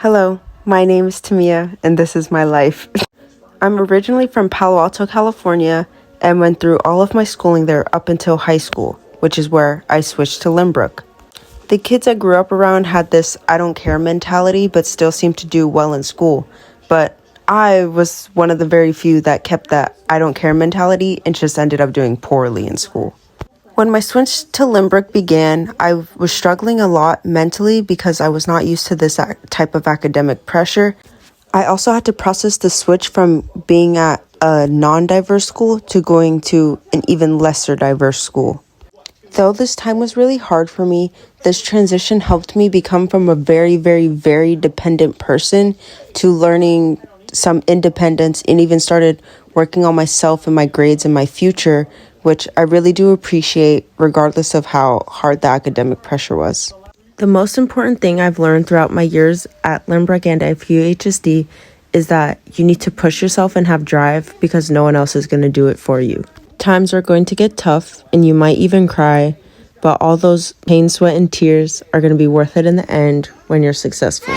Hello, my name is Tamia, and this is my life. I'm originally from Palo Alto, California, and went through all of my schooling there up until high school, which is where I switched to Lynbrook. The kids I grew up around had this I don't care mentality, but still seemed to do well in school. But I was one of the very few that kept that I don't care mentality and just ended up doing poorly in school. When my switch to Lynbrook began, I was struggling a lot mentally because I was not used to this type of academic pressure. I also had to process the switch from being at a non-diverse school to going to an even lesser diverse school. Though this time was really hard for me, this transition helped me become from a very, very, very dependent person to learning some independence and even started working on myself and my grades and my future, which I really do appreciate regardless of how hard the academic pressure was. The most important thing I've learned throughout my years at Lynbrook and FUHSD is that you need to push yourself and have drive because no one else is going to do it for you. Times are going to get tough and you might even cry, but all those pain, sweat, and tears are going to be worth it in the end when you're successful.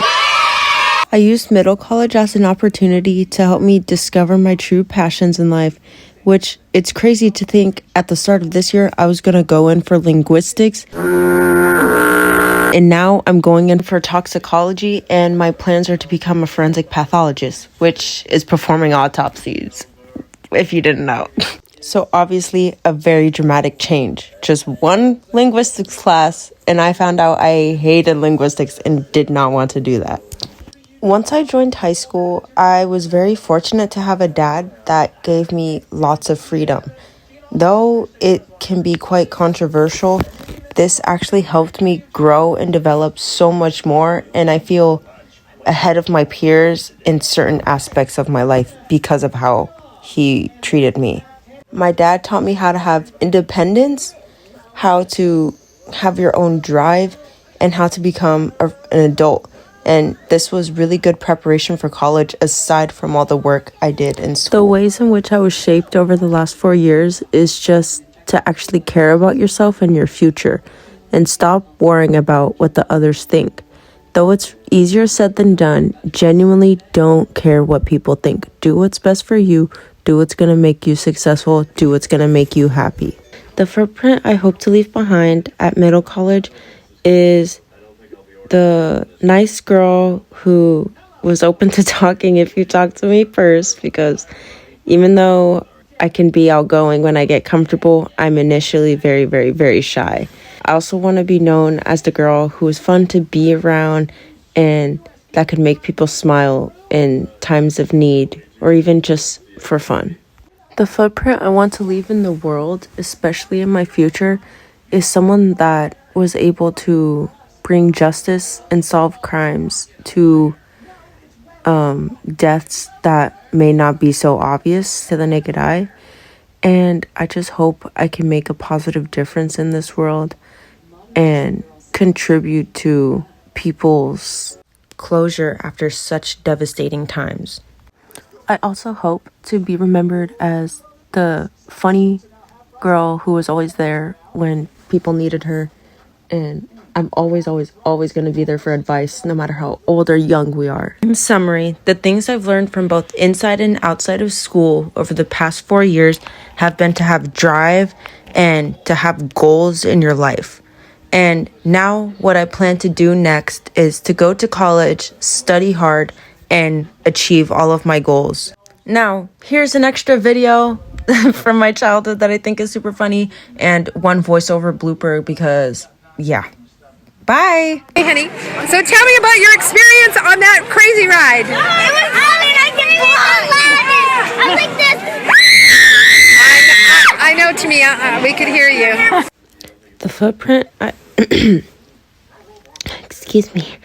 I used middle college as an opportunity to help me discover my true passions in life, which it's crazy to think at the start of this year I was going to go in for linguistics. And now I'm going in for toxicology, and my plans are to become a forensic pathologist, which is performing autopsies, if you didn't know. So obviously a very dramatic change. Just one linguistics class, and I found out I hated linguistics and did not want to do that. Once I joined high school, I was very fortunate to have a dad that gave me lots of freedom. Though it can be quite controversial, this actually helped me grow and develop so much more, and I feel ahead of my peers in certain aspects of my life because of how he treated me. My dad taught me how to have independence, how to have your own drive, and how to become an adult. And this was really good preparation for college aside from all the work I did in school. The ways in which I was shaped over the last 4 years is just to actually care about yourself and your future and stop worrying about what the others think. Though it's easier said than done, genuinely don't care what people think. Do what's best for you. Do what's going to make you successful. Do what's going to make you happy. The footprint I hope to leave behind at middle college is the nice girl who was open to talking if you talk to me first, because even though I can be outgoing when I get comfortable, I'm initially very, very, very shy. I also want to be known as the girl who is fun to be around and that could make people smile in times of need or even just for fun. The footprint I want to leave in the world, especially in my future, is someone that was able to bring justice and solve crimes to deaths that may not be so obvious to the naked eye. And I just hope I can make a positive difference in this world and contribute to people's closure after such devastating times. I also hope to be remembered as the funny girl who was always there when people needed her, and I'm always going to be there for advice, no matter how old or young we are. In summary, the things I've learned from both inside and outside of school over the past 4 years have been to have drive and to have goals in your life. And now what I plan to do next is to go to college, study hard, and achieve all of my goals. Now, here's an extra video from my childhood that I think is super funny, and one voiceover blooper because, yeah. Bye. Hey, honey. So tell me about your experience on that crazy ride. It was fun. I didn't even laugh. I like this. I know, Tamia. We could hear you. The footprint, excuse me.